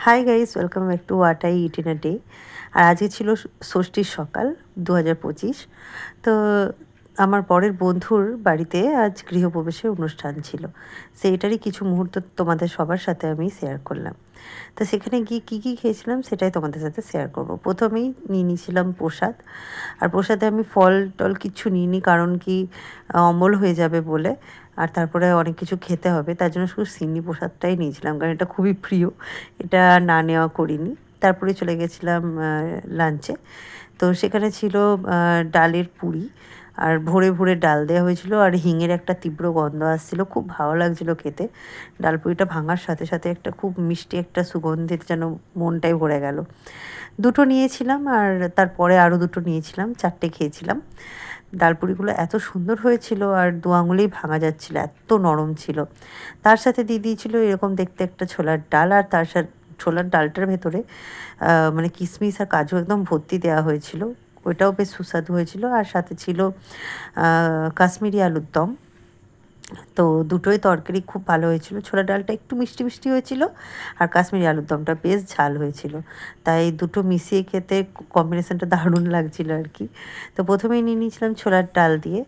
High guys, welcome back to what I eat in a day. আর আজকে ছিল ষষ্ঠীর সকাল 2025। তো আমার বরের বন্ধুর বাড়িতে আজ গৃহপ্রবেশের অনুষ্ঠান ছিল, সেইটারই কিছু মুহূর্ত তোমাদের সবার সাথে আমি শেয়ার করলাম। তো সেখানে গিয়ে কী কী খেয়েছিলাম সেটাই তোমাদের সাথে শেয়ার করব। প্রথমেই নিয়ে নিয়েছিলাম প্রসাদ। আর প্রসাদে আমি ফল টল কিচ্ছু নিইনি, কারণ কি অম্বল হয়ে যাবে বলে। আর তারপরে অনেক কিছু খেতে হবে, তার জন্য শুধু সিন্নি প্রসাদটাই নিয়েছিলাম, কারণ এটা খুবই প্রিয়, এটা না নেওয়া করিনি। তারপরে চলে গেছিলাম লাঞ্চে। তো সেখানে ছিল ডালের পুরি, আর ভোরে ভোরে ডাল দেওয়া হয়েছিল, আর হিঙের একটা তীব্র গন্ধ আসছিলো, খুব ভালো লাগছিলো খেতে। ডাল পুরিটা ভাঙার সাথে সাথে একটা খুব মিষ্টি একটা সুগন্ধির যেন মনটাই ভরে গেল। দুটো নিয়েছিলাম, আর তারপরে আরও দুটো নিয়েছিলাম, 4টে খেয়েছিলাম। ডালপুরিগুলো এত সুন্দর হয়েছিল, আর দু আঙুলেই ভাঙা যাচ্ছিলো, এত নরম ছিল। তার সাথে দিয়ে দিয়েছিল এরকম দেখতে একটা ছোলার ডাল, আর তার সাথে ছোলার ডালটার ভেতরে মানে কিশমিশ আর কাজু একদম ভর্তি দেওয়া হয়েছিল, ওইটাও বেশ সুস্বাদু হয়েছিল। আর সাথে ছিল কাশ্মীরি আলুর দম। তো দুটোই তরকারি খুব ভালো হয়েছিল, ছোলা ডালটা একটু মিষ্টি মিষ্টি হয়েছিল, আর কাশ্মীরি আলুর দমটা বেশ ঝাল হয়েছিল। তাই দুটো মিশিয়ে খেতে কম্বিনেশনটা দারুণ লাগছিল আর কি। তো প্রথমেই নিয়ে নিয়েছিলাম ছোলার ডাল দিয়ে,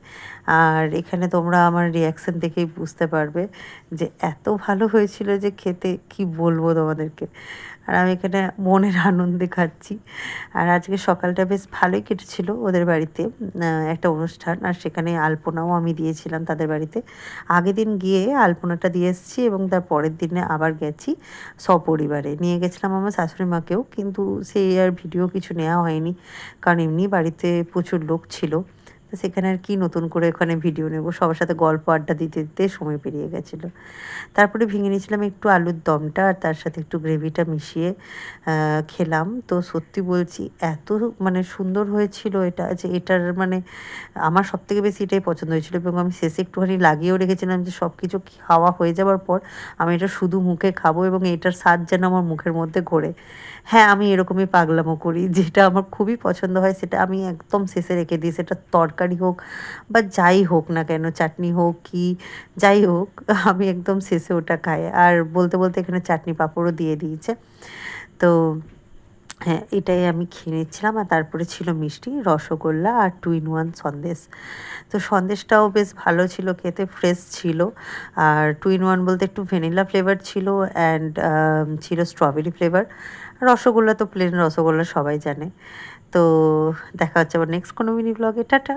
আর এখানে তোমরা আমার রিয়াকশান দেখেই বুঝতে পারবে যে এত ভালো হয়েছিল যে খেতে কি বলবো তোমাদেরকে। আর আমি এখানে মনের আনন্দে খাচ্ছি। আর আজকে সকালটা বেশ ভালোই কেটেছিল ওদের বাড়িতে, একটা অনুষ্ঠান, আর সেখানে আলপনাও আমি দিয়েছিলাম তাদের বাড়িতে। আগের দিন গিয়ে আলপনাটা দিয়ে এসেছি, এবং তার পরের দিনে আবার গেছি সপরিবারে, নিয়ে গেছিলাম আমার শাশুড়ি মাকেও, কিন্তু সেই আর ভিডিও কিছু নেওয়া হয়নি, কারণ এমনি বাড়িতে প্রচুর লোক ছিল। তো সেখানে আর কি নতুন করে ওখানে ভিডিও নেব, সবার সাথে গল্প আড্ডা দিতে দিতে সময় পেরিয়ে গেছিলো। তারপরে ভেঙে নিয়েছিলাম একটু আলুর দমটা, আর তার সাথে একটু গ্রেভিটা মিশিয়ে খেলাম। তো সত্যি বলছি, এত মানে সুন্দর হয়েছিল এটা, যে এটার মানে আমার সবথেকে বেশি এটাই পছন্দ হয়েছিল, এবং আমি শেষে একটুখানি লাগিয়েও রেখেছিলাম যে সব কিছু খাওয়া হয়ে যাওয়ার পর আমি এটা শুধু মুখে খাবো, এবং এটার স্বাদ যেন আমার মুখের মধ্যে ঘোরে। হ্যাঁ, আমি এরকমই পাগলামো করি, যেটা আমার খুবই পছন্দ হয় সেটা আমি একদম শেষে রেখে দিই, সেটা তরকারি হোক বা যাই হোক না কেন, চাটনি হোক কি যাই হোক, আমি একদম শেষে ওটা খাই। আর বলতে বলতে এখানে চাটনি পাঁপড়ও দিয়ে দিয়েছে। তো হ্যাঁ, এটাই আমি খেয়ে নিচ্ছিলাম। আর তারপরে ছিল মিষ্টি, রসগোল্লা আর 2 in 1 সন্দেশ। তো সন্দেশটাও বেশ ভালো ছিল খেতে, ফ্রেশ ছিল। আর 2 in 1 বলতে একটু ভ্যানিলা ফ্লেভার ছিল, অ্যান্ড ছিল স্ট্রবেরি ফ্লেভার। রসগোল্লা তো প্লেন রসগোল্লা সবাই জানে। তো দেখা হচ্ছে আবার নেক্সট কোনো মিনি ব্লগে। টাটা।